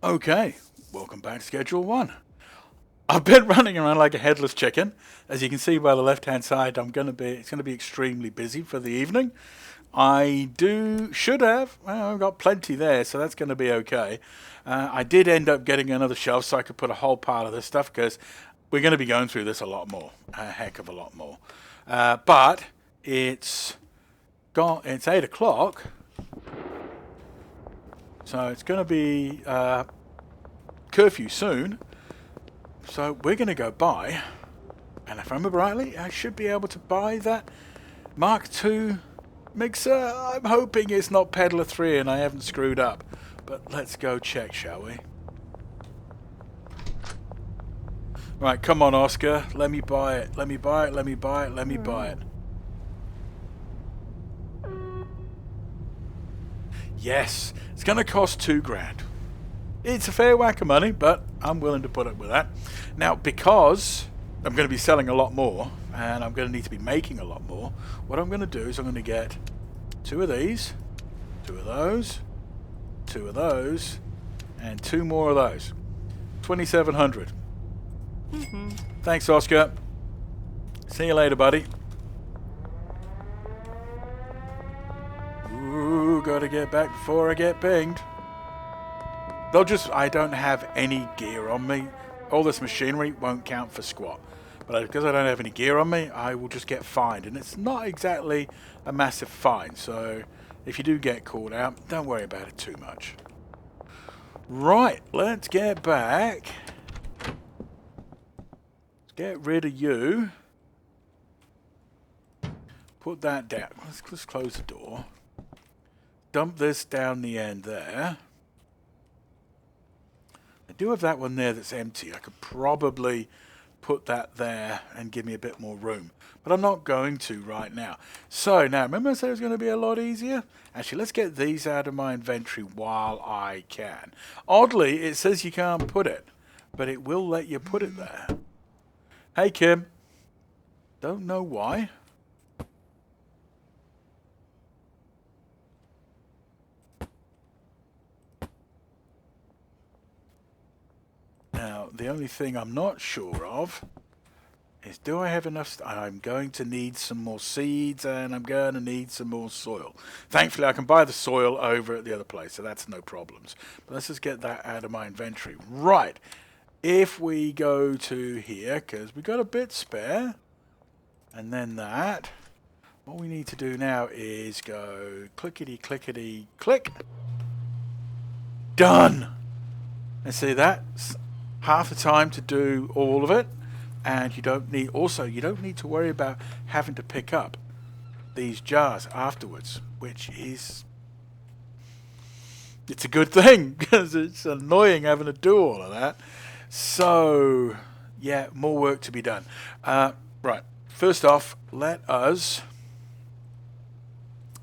Okay, welcome back to Schedule 1. I've been running around like a headless chicken. As you can see by the left-hand side, it's gonna be extremely busy for the evening. I've got plenty there, so that's gonna be okay. I did end up getting another shelf so I could put a whole pile of this stuff because we're gonna be going through this a lot more, a heck of a lot more. But it's 8 o'clock, so it's gonna be curfew soon. So we're going to go buy, and if I remember rightly, I should be able to buy that Mk2 mixer. I'm hoping it's not Peddler 3 and I haven't screwed up. But let's go check, shall we? Right, come on, Oscar. Let me buy it. Let me buy it. Let me buy it. Let me buy it. Yes, it's going to cost $2,000. It's a fair whack of money, but I'm willing to put up with that. Now, because I'm going to be selling a lot more, and I'm going to need to be making a lot more, what I'm going to do is I'm going to get 2 of these, 2 of those, 2 of those, and 2 more of those. 2,700. Thanks, Oscar. See you later, buddy. Ooh, gotta get back before I get pinged. I don't have any gear on me. All this machinery won't count for squat. But because I don't have any gear on me, I will just get fined. And it's not exactly a massive fine. So if you do get called out, don't worry about it too much. Right, let's get back. Let's get rid of you. Put that down. Let's close the door. Dump this down the end there. I do have that one there that's empty. I could probably put that there and give me a bit more room. But I'm not going to right now. So now, remember I said it was going to be a lot easier? Actually, let's get these out of my inventory while I can. Oddly, it says you can't put it, but it will let you put it there. Hey, Kim. Don't know why. Now, the only thing I'm not sure of is, do I have enough? I'm going to need some more seeds, and I'm going to need some more soil. Thankfully, I can buy the soil over at the other place, so that's no problems. But let's just get that out of my inventory. Right. If we go to here, because we got a bit spare, and then that, what we need to do now is go clickety-clickety-click. Done! And see, that's half the time to do all of it, and you don't need to worry about having to pick up these jars afterwards, which is, it's a good thing because it's annoying having to do all of that. So yeah, more work to be done. Right, first off, let us,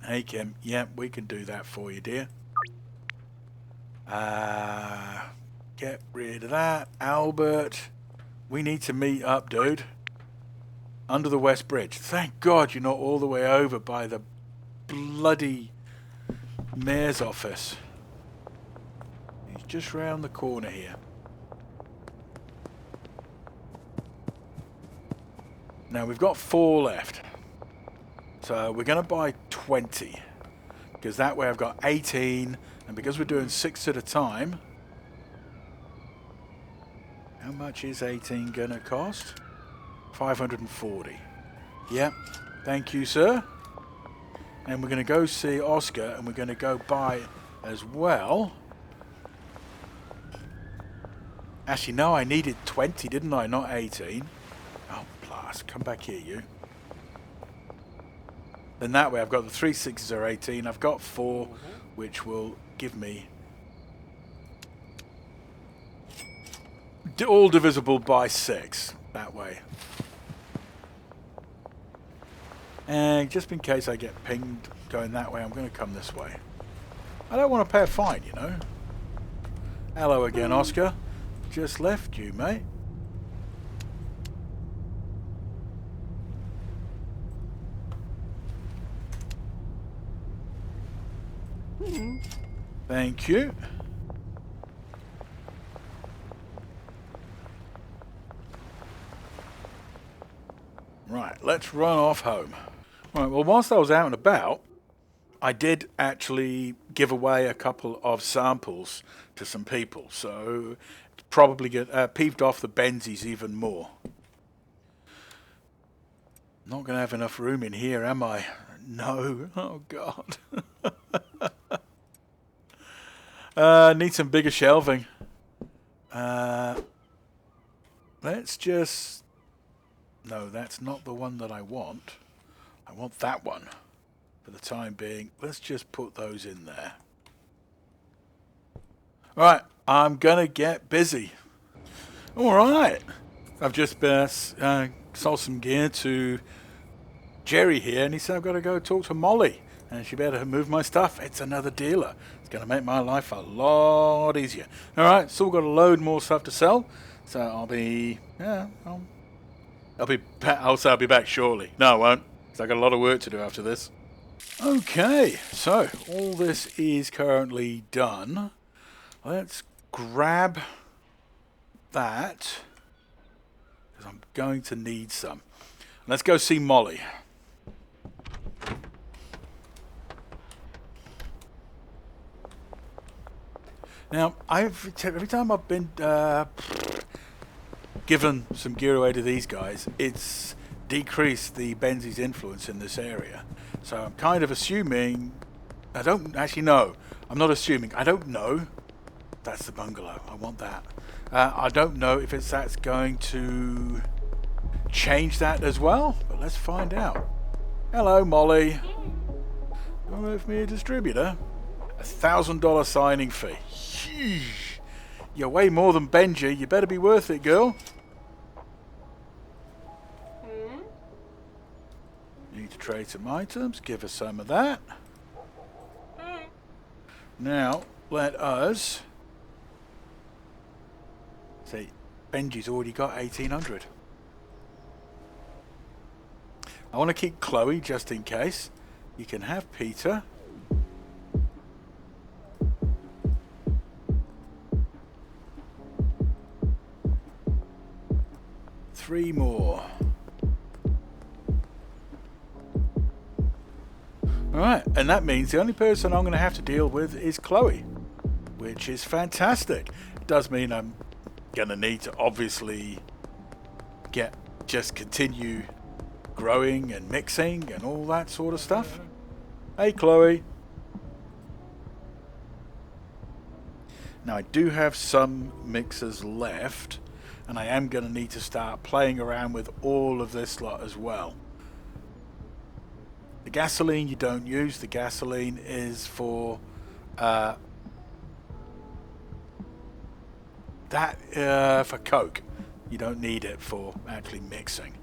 hey Kim, yeah, we can do that for you, dear. Get rid of that. Albert, we need to meet up, dude. Under the West Bridge. Thank God you're not all the way over by the bloody mayor's office. He's just round the corner here. Now we've got 4 left. So we're going to buy 20. Because that way I've got 18. And because we're doing 6 at a time... How much is 18 gonna cost? 540. Yep. Thank you, sir. And we're gonna go see Oscar, and we're gonna go buy as well. Actually, no, I needed 20, didn't I? Not 18. Oh, blast. Come back here, you. Then that way I've got the 3 6s are 18. I've got 4, which will give me... all divisible by 6 that way. And just in case I get pinged going that way, I'm going to come this way. I don't want to pay a fine, you know. Hello again, Oscar. Just left you, mate. Thank you. Right, let's run off home. Right, well, whilst I was out and about, I did actually give away a couple of samples to some people, so probably get peeved off the Benzies even more. Not going to have enough room in here, am I? No. Oh, God. Need some bigger shelving. Let's just... No, that's not the one that I want. I want that one. For the time being, let's just put those in there. Alright, I'm going to get busy. Alright. I've just sold some gear to Jerry here, and he said I've got to go talk to Molly. And she better move my stuff. It's another dealer. It's going to make my life a lot easier. Alright, still got a load more stuff to sell. So I'll be... Yeah, I'll say I'll be back shortly. No, I won't. Because I've got a lot of work to do after this. Okay, so all this is currently done. Let's grab that, because I'm going to need some. Let's go see Molly. Now, every time I've been given some gear away to these guys, it's decreased the Benzies' influence in this area. So I'm kind of assuming... I don't actually know. I'm not assuming. I don't know. That's the bungalow. I want that. I don't know if that's going to change that as well, but let's find out. Hello, Molly. Don't know if me a distributor. $1,000 signing fee. Sheesh. You're way more than Benji. You better be worth it, girl. Need to trade some items. Give us some of that. Now, let us... See, Benji's already got 1,800. I want to keep Chloe just in case. You can have Peter. Three more. Alright, and that means the only person I'm going to have to deal with is Chloe, which is fantastic. It does mean I'm going to need to obviously just continue growing and mixing and all that sort of stuff. Hey, Chloe. Now, I do have some mixers left, and I am going to need to start playing around with all of this lot as well. The gasoline you don't use. The gasoline is for for Coke. You don't need it for actually mixing.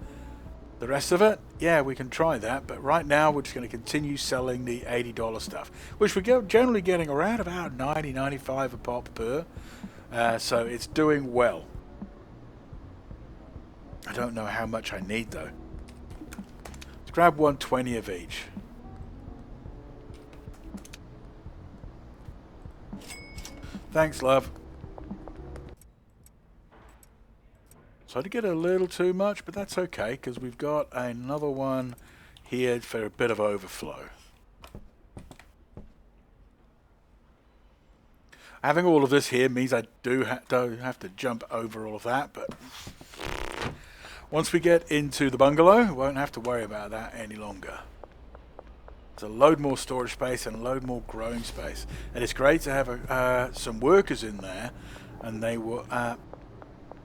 The rest of it, yeah, we can try that. But right now, we're just going to continue selling the $80 stuff, which we're generally getting around about 90, 95 a pop per. So it's doing well. I don't know how much I need though. Grab 120 of each. Thanks, love. So I did get a little too much, but that's okay, because we've got another one here for a bit of overflow. Having all of this here means I don't have to jump over all of that, but... Once we get into the bungalow, we won't have to worry about that any longer. There's a load more storage space and a load more growing space. And it's great to have some workers in there, and they will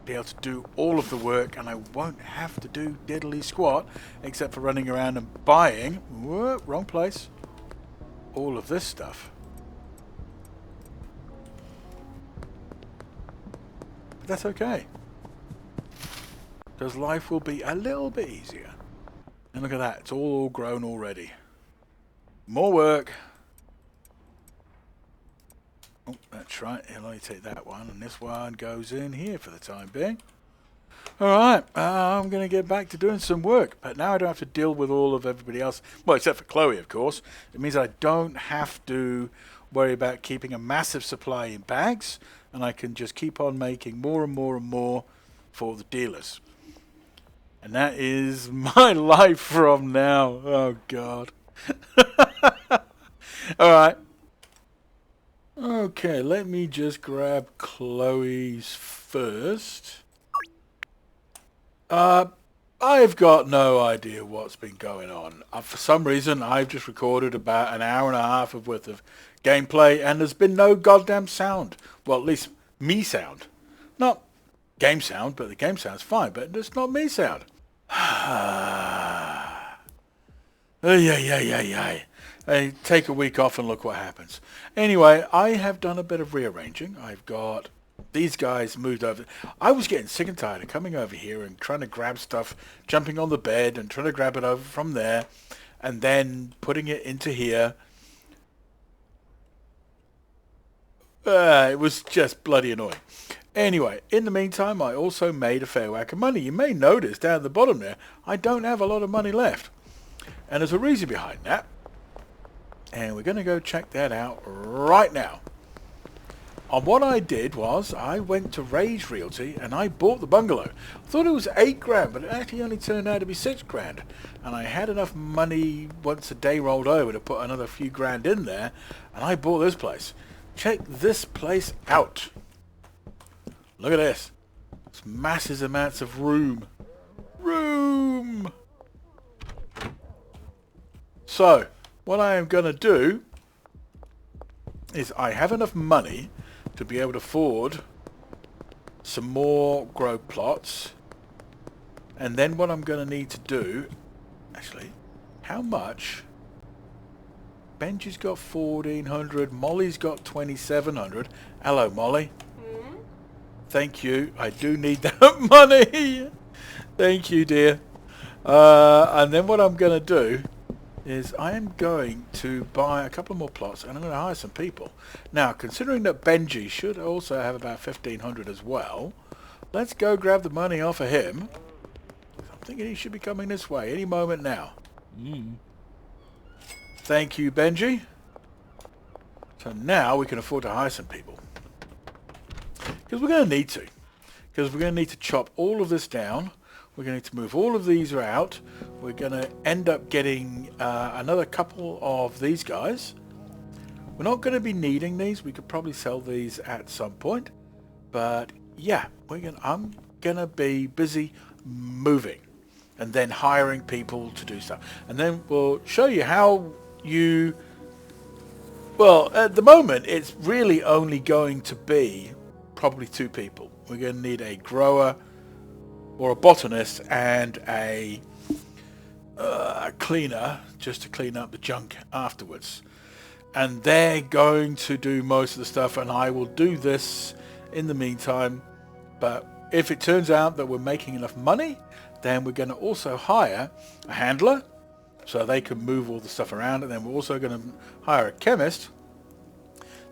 be able to do all of the work, and I won't have to do diddly squat except for running around and buying, whoa, wrong place, all of this stuff. But that's okay, because life will be a little bit easier. And look at that, it's all grown already. More work. Oh, that's right, I'll only take that one, and this one goes in here for the time being. Alright, I'm going to get back to doing some work, but now I don't have to deal with all of everybody else. Well, except for Chloe, of course. It means I don't have to worry about keeping a massive supply in bags, and I can just keep on making more and more and more for the dealers. And that is my life from now. Oh, God. Alright. Okay, let me just grab Chloe's first. I've got no idea what's been going on. For some reason, I've just recorded about an hour and a half of worth of gameplay, and there's been no goddamn sound. Well, at least me sound. Not game sound, but the game sound's fine, but it's not me sound. I take a week off and look what happens. Anyway, I have done a bit of rearranging. I've got these guys moved over. I was getting sick and tired of coming over here and trying to grab stuff, jumping on the bed and trying to grab it over from there, and then putting it into here. It was just bloody annoying. Anyway, in the meantime, I also made a fair whack of money. You may notice down at the bottom there, I don't have a lot of money left. And there's a reason behind that. And we're going to go check that out right now. And what I did was I went to Rage Realty and I bought the bungalow. I thought it was $8,000, but it actually only turned out to be $6,000. And I had enough money once a day rolled over to put another few grand in there. And I bought this place. Check this place out. Look at this. It's massive amounts of room. So, what I am going to do is I have enough money to be able to afford some more grow plots. And then what I'm going to need to do... Actually, how much? Benji's got 1,400. Molly's got 2,700. Hello, Molly. Thank you. I do need that money. Thank you, dear. And then what I'm going to do is I am going to buy a couple more plots and I'm going to hire some people. Now, considering that Benji should also have about 1,500 as well, let's go grab the money off of him. I'm thinking he should be coming this way any moment now. Thank you, Benji. So now we can afford to hire some people. Because we're going to need to. Because we're going to need to chop all of this down. We're going to need to move all of these out. We're going to end up getting another couple of these guys. We're not going to be needing these. We could probably sell these at some point. But yeah, I'm going to be busy moving. And then hiring people to do stuff. And then we'll show you how you... Well, at the moment, it's really only going to be probably 2 people. We're going to need a grower or a botanist and a cleaner just to clean up the junk afterwards. And they're going to do most of the stuff, and I will do this in the meantime. But if it turns out that we're making enough money, then we're going to also hire a handler so they can move all the stuff around, and then we're also going to hire a chemist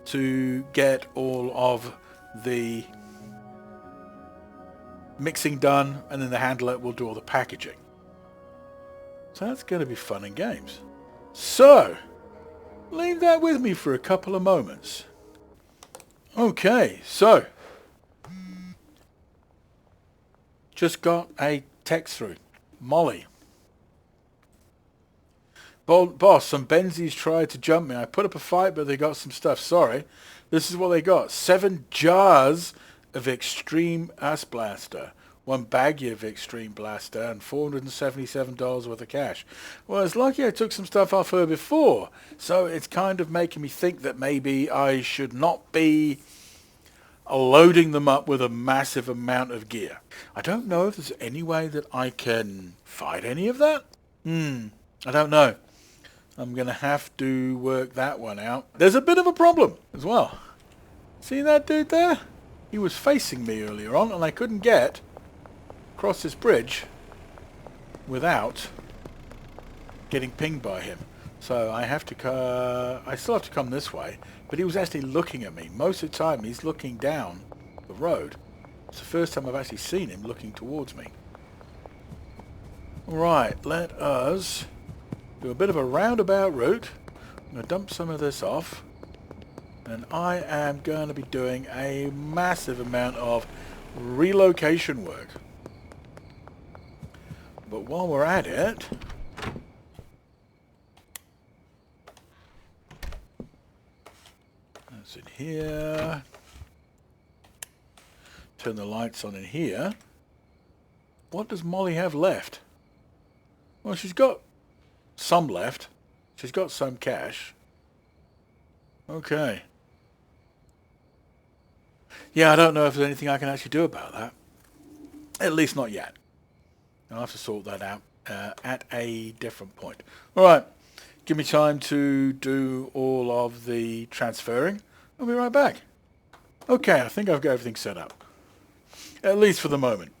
to get all of the mixing done, and then the handler will do all the packaging. So that's going to be fun and games. So, leave that with me for a couple of moments. Okay, so just got a text through. Molly. Boss, some Benzies tried to jump me. I put up a fight, but they got some stuff. Sorry. This is what they got. 7 jars of Extreme Ass Blaster. 1 baggie of Extreme Blaster and $477 worth of cash. Well, it's lucky I took some stuff off her before. So it's kind of making me think that maybe I should not be loading them up with a massive amount of gear. I don't know if there's any way that I can fight any of that. I don't know. I'm going to have to work that one out. There's a bit of a problem as well. See that dude there? He was facing me earlier on and I couldn't get across this bridge without getting pinged by him. So I have to, I still have to come this way, but he was actually looking at me. Most of the time he's looking down the road. It's the first time I've actually seen him looking towards me. Right, let us do a bit of a roundabout route. I'm going to dump some of this off. And I am going to be doing a massive amount of relocation work. But while we're at it, that's in here. Turn the lights on in here. What does Molly have left? Well, she's got some left. She's got some cash. Okay. Yeah, I don't know if there's anything I can actually do about that. At least not yet. I'll have to sort that out at a different point. All right. Give me time to do all of the transferring. I'll be right back. Okay, I think I've got everything set up. At least for the moment.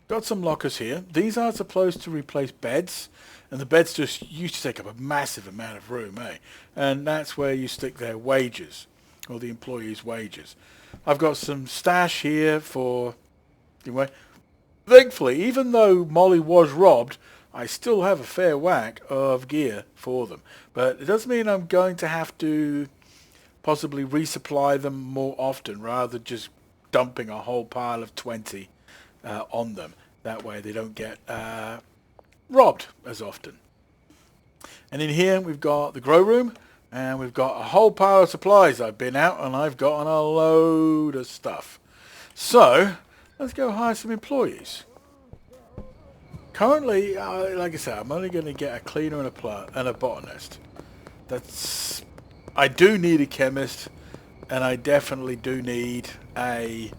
Got some lockers here. These are supposed to replace beds. And the beds just used to take up a massive amount of room, eh? And that's where you stick their wages. Or the employees' wages. I've got some stash here for... Anyway, thankfully, even though Molly was robbed, I still have a fair whack of gear for them. But it does mean I'm going to have to possibly resupply them more often rather than just dumping a whole pile of 20 on them. That way they don't get robbed as often. And in here we've got the grow room, and we've got a whole pile of supplies. I've been out and I've gotten a load of stuff. So let's go hire some employees. Currently, like I said, I'm only going to get a cleaner and a botanist. I do need a chemist, and I definitely do need a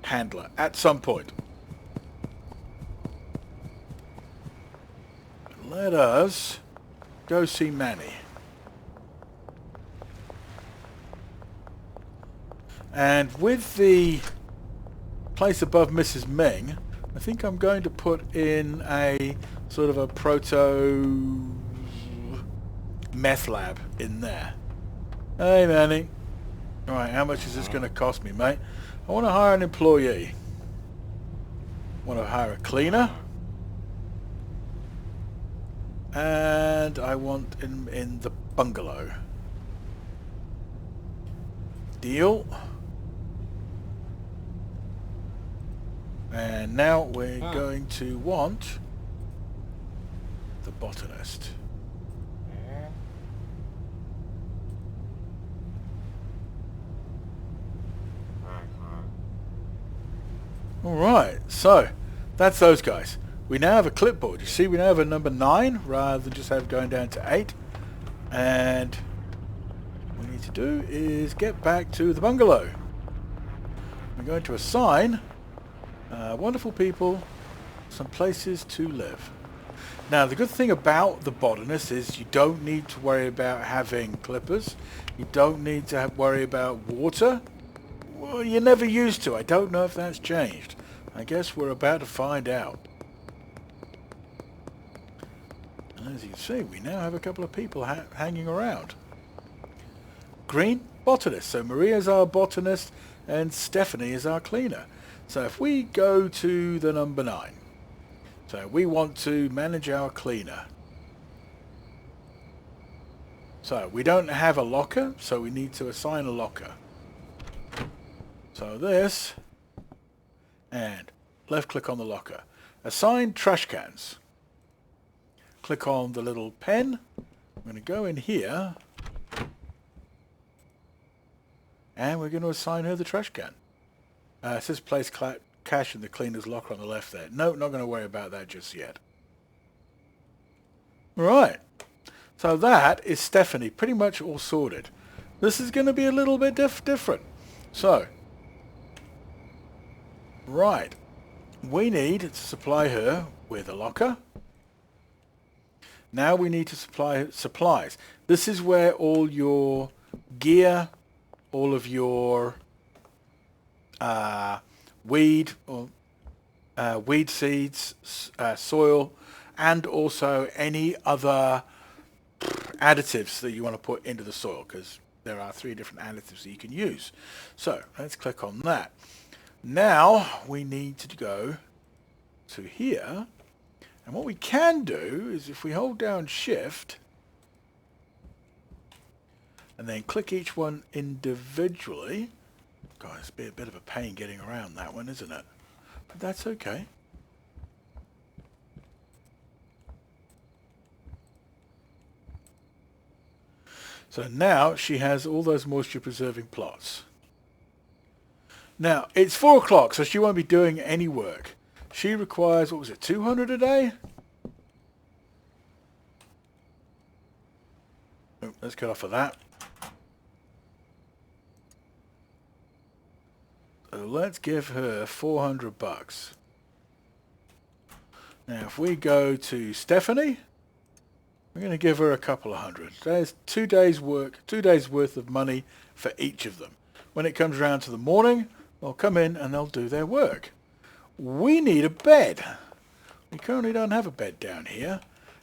handler at some point. Let us go see Manny. And with the place above Mrs. Ming, I think I'm going to put in a sort of a proto meth lab in there. Hey Manny. Alright, how much is this going to cost me, mate? I want to hire an employee. I want to hire a cleaner. And I want in the bungalow. Deal. And now we're going to want the botanist. Alright, so that's those guys. We now have a clipboard. You see, we now have a number 9 rather than just have going down to 8. And what we need to do is get back to the bungalow. We're going to assign wonderful people some places to live. Now, the good thing about the botanist is you don't need to worry about having clippers. You don't need to worry about water. Well, you never used to. I don't know if that's changed. I guess we're about to find out. And as you can see, we now have a couple of people hanging around. Green, botanist. So Maria's our botanist and Stephanie is our cleaner. So if we go to the number 9. So we want to manage our cleaner. So we don't have a locker, so we need to assign a locker. So this, and left click on the locker. Assign trash cans. Click on the little pen. I'm going to go in here. And we're going to assign her the trash can. It says place cash in the cleaner's locker on the left there. No, not going to worry about that just yet. Right. So that is Stephanie, pretty much all sorted. This is going to be a little bit different. So, right. We need to supply her with a locker. Now we need to supply supplies. This is where all your gear, all of your weed seeds, soil, and also any other additives that you want to put into the soil, because there are 3 different additives that you can use. So let's click on that. Now we need to go to here, and what we can do is if we hold down shift and then click each one individually. God, it's a bit of a pain getting around that one, isn't it? But that's okay. So now she has all those moisture preserving plots. Now, it's 4 o'clock, so she won't be doing any work. She requires, what was it, 200 a day? Oh, let's cut off of that. So let's give her 400 bucks. Now, if we go to Stephanie, we're going to give her a couple of hundred. There's 2 days' work, 2 days' worth of money for each of them. When it comes around to the morning, they'll come in and they'll do their work. We need a bed. We currently don't have a bed down here.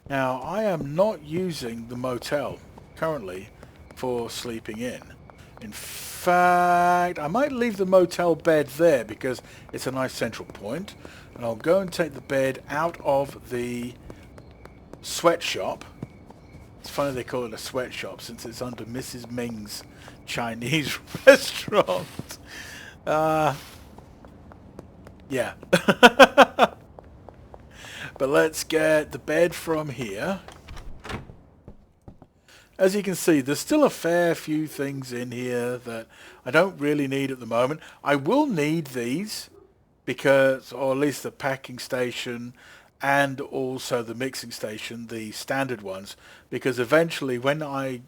Now, I am not using the motel currently for sleeping in. In fact, I might leave the motel bed there because it's a nice central point. And I'll go and take the bed out of the sweatshop. It's funny they call it a sweatshop since it's under Mrs. Ming's Chinese restaurant. Yeah. But let's get the bed from here. As you can see, there's still a fair few things in here that I don't really need at the moment. I will need these because, or at least the packing station and also the mixing station, the standard ones, because eventually when I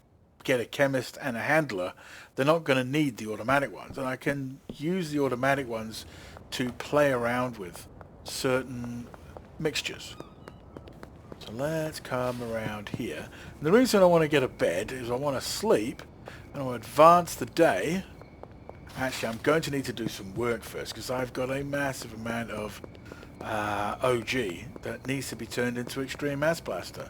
get a chemist and a handler, they're not going to need the automatic ones, and I can use the automatic ones to play around with certain mixtures. So let's come around here. And the reason I want to get a bed is I want to sleep and I want to advance the day. Actually, I'm going to need to do some work first because I've got a massive amount of OG that needs to be turned into extreme mass blaster.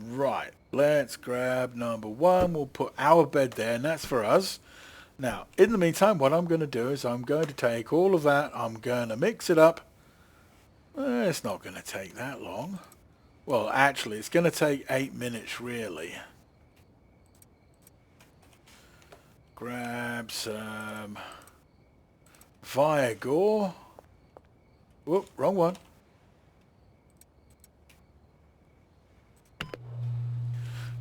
Right, let's grab number 1. We'll put our bed there, and that's for us. Now, in the meantime, what I'm going to do is I'm going to take all of that, I'm going to mix it up. It's not going to take that long. Well, actually, it's going to take 8 minutes, really. Grab some Viagra. Whoop, wrong one.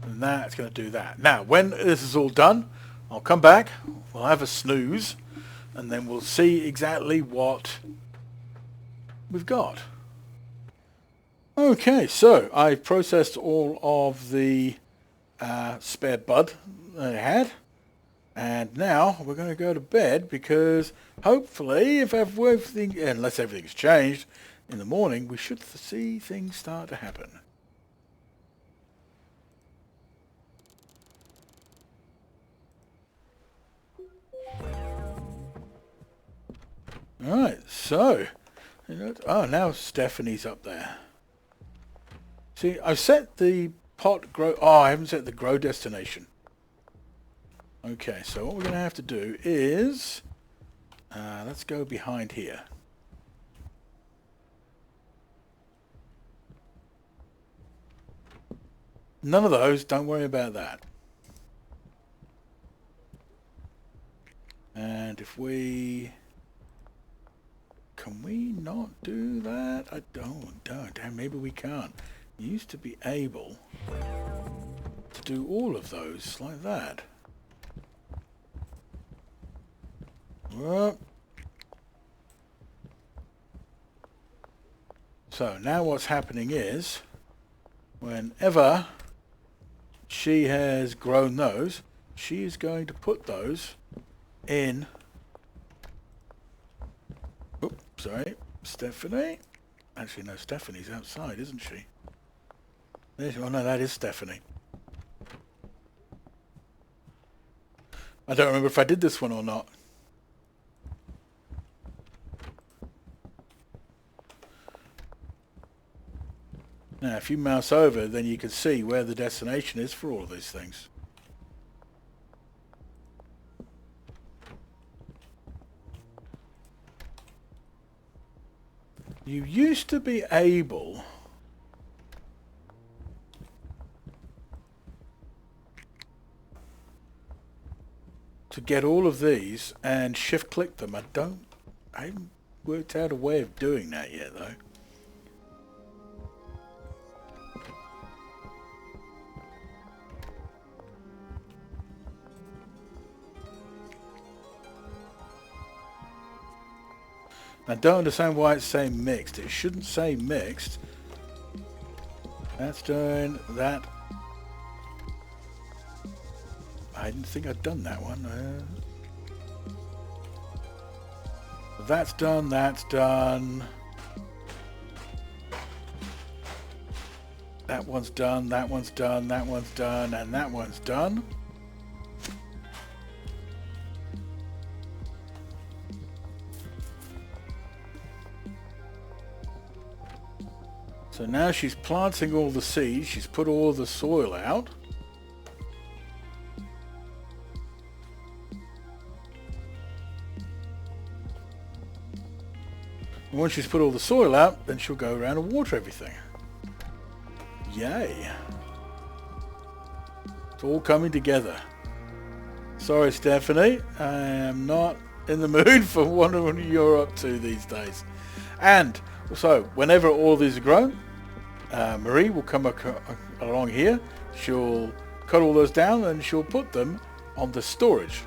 And that's going to do that. Now, when this is all done, I'll come back, we'll have a snooze, and then we'll see exactly what we've got. Okay, so I've processed all of the spare bud that I had, and now we're going to go to bed because hopefully, if everything, unless everything's changed in the morning, we should see things start to happen. Alright, so, oh, now Stephanie's up there. See, I've set the pot grow, oh, I haven't set the grow destination. Okay, so what we're going to have to do is, let's go behind here. None of those, don't worry about that. And if we... Can we not do that? I don't. Damn, maybe we can't. We used to be able to do all of those like that. Well, so now what's happening is, whenever she has grown those, she is going to put those in. Oops, sorry, Stephanie. Actually, no, Stephanie's outside, isn't she? Oh no, that is Stephanie. I don't remember if I did this one or not. Now, if you mouse over, then you can see where the destination is for all of these things. You used to be able to get all of these and shift click them. I'm worked out a way of doing that yet, though. I don't understand why it's saying mixed. It shouldn't say mixed. That's doing that. I didn't think I'd done that one. That's done, that's done. That one's done, that one's done, that one's done, and that one's done. So now she's planting all the seeds, she's put all the soil out. And once she's put all the soil out, then she'll go around and water everything. Yay. It's all coming together. Sorry, Stephanie, I am not in the mood for what you're up to these days. And so, whenever all these are grown, Marie will come along here. She'll cut all those down and she'll put them on the storage.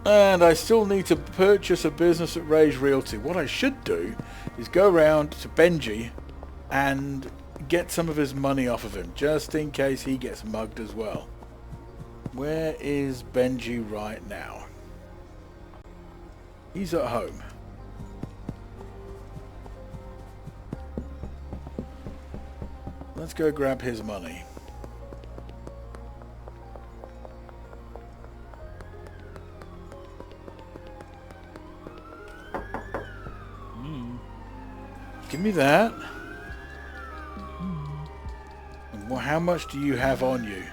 And I still need to purchase a business at Ray's Realty. What I should do is go around to Benji and get some of his money off of him, just in case he gets mugged as well. Where is Benji right now? He's at home. Let's go grab his money. Give me that. And how much do you have on you?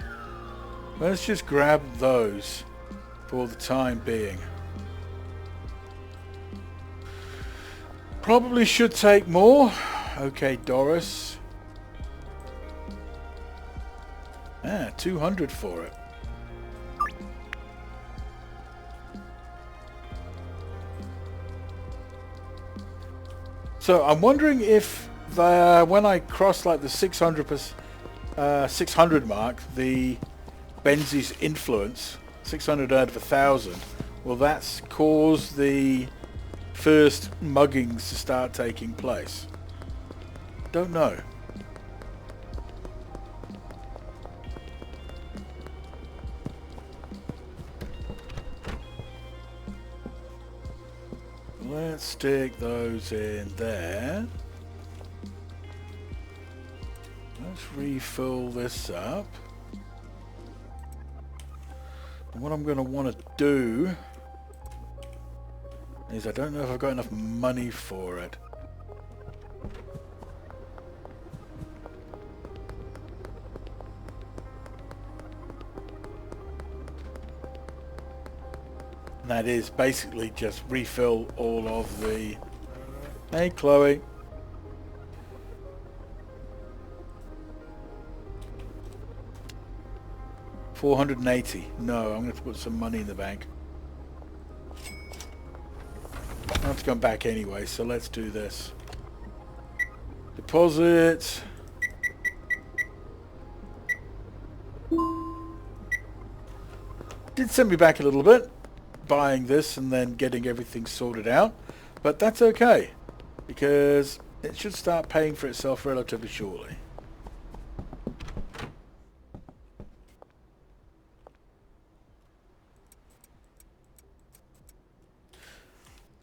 Let's just grab those for the time being. Probably should take more. Okay, Doris. 200 for it. So I'm wondering if when I cross like the 600 mark, the Benzies influence, 600 out of 1,000, will that cause the first muggings to start taking place? Don't know. Let's stick those in there. Let's refill this up. And what I'm going to want to do is, I don't know if I've got enough money for it. And that is basically just refill all of the... Hey, Chloe. $480. No, I'm going to put some money in the bank. I have to come back anyway, so let's do this. Deposit. Did send me back a little bit, buying this and then getting everything sorted out, but that's okay because it should start paying for itself relatively shortly.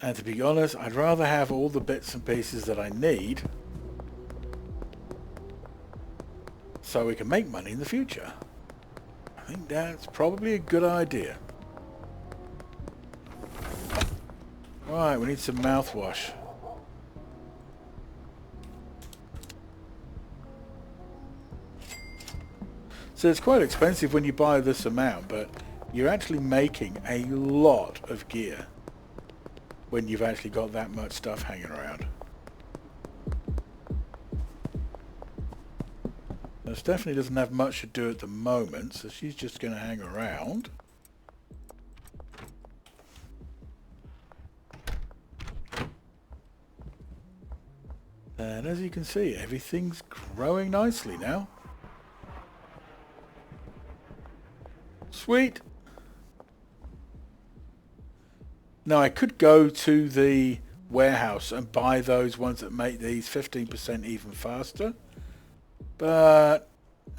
And to be honest, I'd rather have all the bits and pieces that I need so we can make money in the future. I think that's probably a good idea. Right, we need some mouthwash. So it's quite expensive when you buy this amount, but you're actually making a lot of gear when you've actually got that much stuff hanging around. Now, Stephanie doesn't have much to do at the moment, so she's just going to hang around. And as you can see, everything's growing nicely now. Sweet! Now I could go to the warehouse and buy those ones that make these 15% even faster. But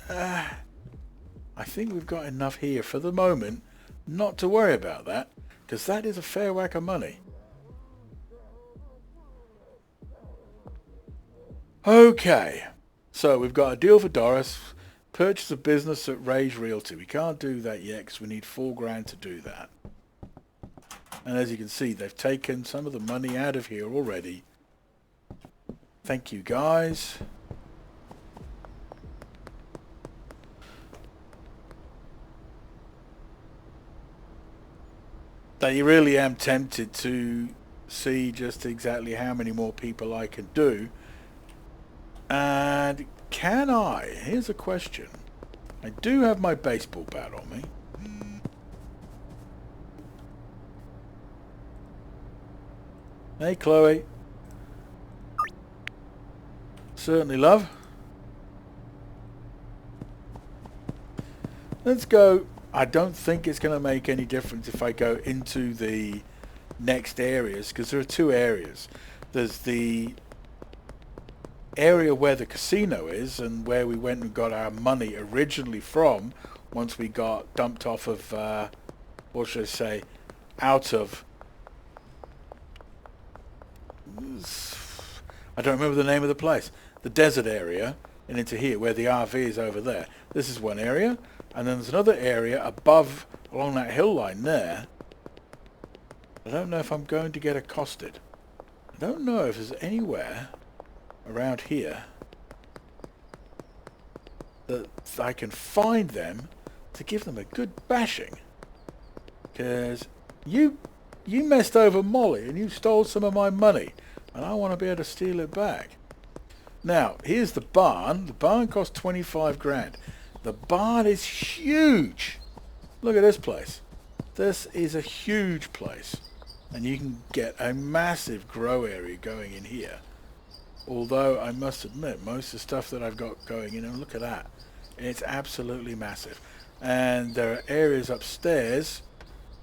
I think we've got enough here for the moment not to worry about that, because that is a fair whack of money. Okay, so we've got a deal for Doris. Purchase a business at Rage Realty. We can't do that yet because we need $4,000 to do that. And as you can see, they've taken some of the money out of here already. Thank you, guys. I really am tempted to see just exactly how many more people I can do. And can I? Here's a question. I do have my baseball bat on me. Hey, Chloe. Certainly, love. Let's go. I don't think it's going to make any difference if I go into the next areas, because there are two areas. There's the area where the casino is and where we went and got our money originally from once we got dumped off of, what should I say, out of... I don't remember the name of the place. The desert area and into here where the RV is over there. This is one area, and then there's another area above along that hill line there. I don't know if I'm going to get accosted. I don't know if there's anywhere around here that I can find them to give them a good bashing. Because you messed over Molly and you stole some of my money, and I want to be able to steal it back. Now, here's the barn. The barn cost 25 grand. The barn is huge. Look at this place. This is a huge place. And you can get a massive grow area going in here. Although, I must admit, most of the stuff that I've got going in, and look at that. It's absolutely massive. And there are areas upstairs.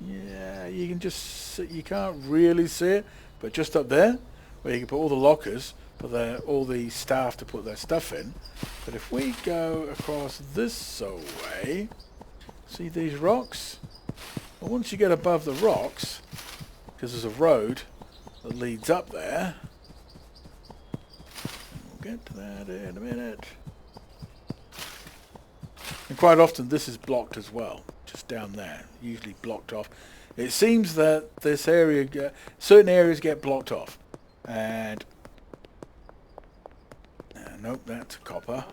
Yeah, you can just, you can't really see it, but just up there, where you can put all the lockers for all the staff to put their stuff in. But if we go across this way, see these rocks? Well, once you get above the rocks, because there's a road that leads up there, we'll get to that in a minute. And quite often this is blocked as well, just down there, usually blocked off. It seems that this area, certain areas get blocked off. And nope, that's copper.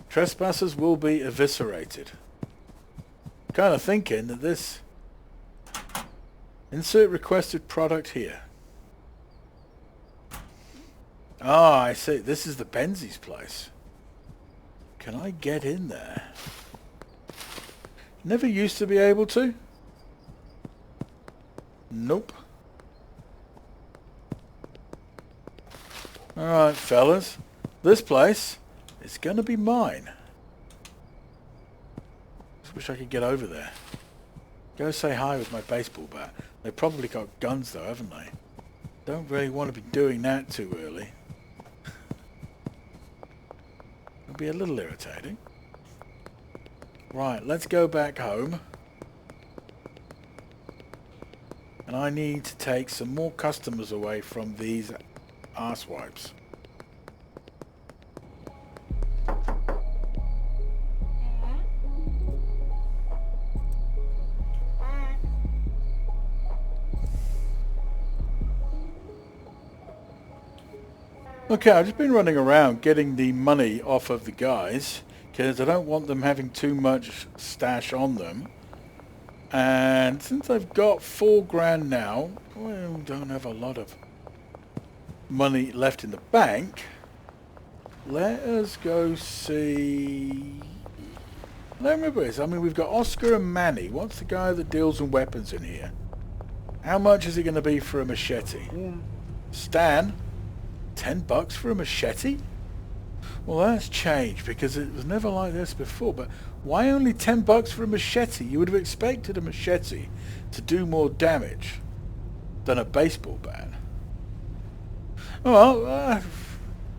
Trespassers will be eviscerated. Kind of thinking that this insert requested product here. Ah, I see. This is the Benzies place. Can I get in there? Never used to be able to. Nope. Alright, fellas. This place is going to be mine. Just wish I could get over there. Go say hi with my baseball bat. They've probably got guns though, haven't they? Don't really want to be doing that too early. It'll be a little irritating. Right, let's go back home. And I need to take some more customers away from these arse-wipes. Okay, I've just been running around getting the money off of the guys because I don't want them having too much stash on them. And since I've got $4,000 now, we don't have a lot of money left in the bank. Let us go see... I don't remember this. I mean, we've got Oscar and Manny. What's the guy that deals in weapons in here? How much is it going to be for a machete? Yeah. Stan, $10 for a machete? Well, that's changed because it was never like this before. But why only $10 for a machete? You would have expected a machete to do more damage than a baseball bat. Well,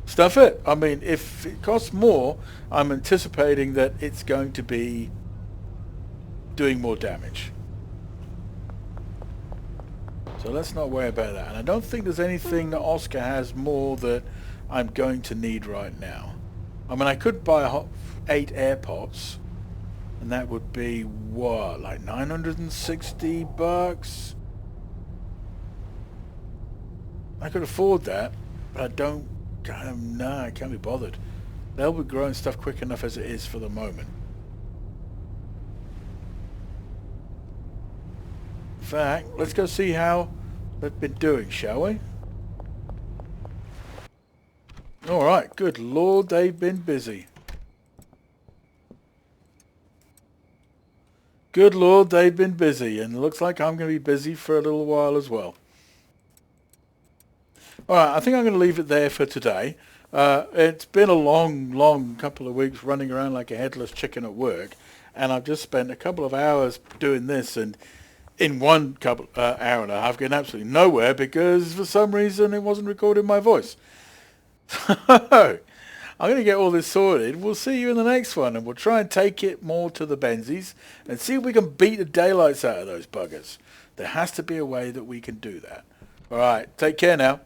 stuff it. I mean, if it costs more, I'm anticipating that it's going to be doing more damage. So let's not worry about that. And I don't think there's anything that Oscar has more that I'm going to need right now. I mean, I could buy 8 air pots, and that would be what, like $960? I could afford that, but I don't. No, I can't be bothered. They'll be growing stuff quick enough as it is for the moment. In fact, let's go see how they've been doing, shall we? Alright, good lord, they've been busy. Good lord, they've been busy, and it looks like I'm going to be busy for a little while as well. Alright, I think I'm going to leave it there for today. It's been a long couple of weeks running around like a headless chicken at work, and I've just spent a couple of hours doing this, and in one hour and a half getting absolutely nowhere because for some reason it wasn't recording my voice. So I'm going to get all this sorted. We'll see you in the next one, and we'll try and take it more to the Benzies and see if we can beat the daylights out of those buggers. There has to be a way that we can do that. Alright, take care now.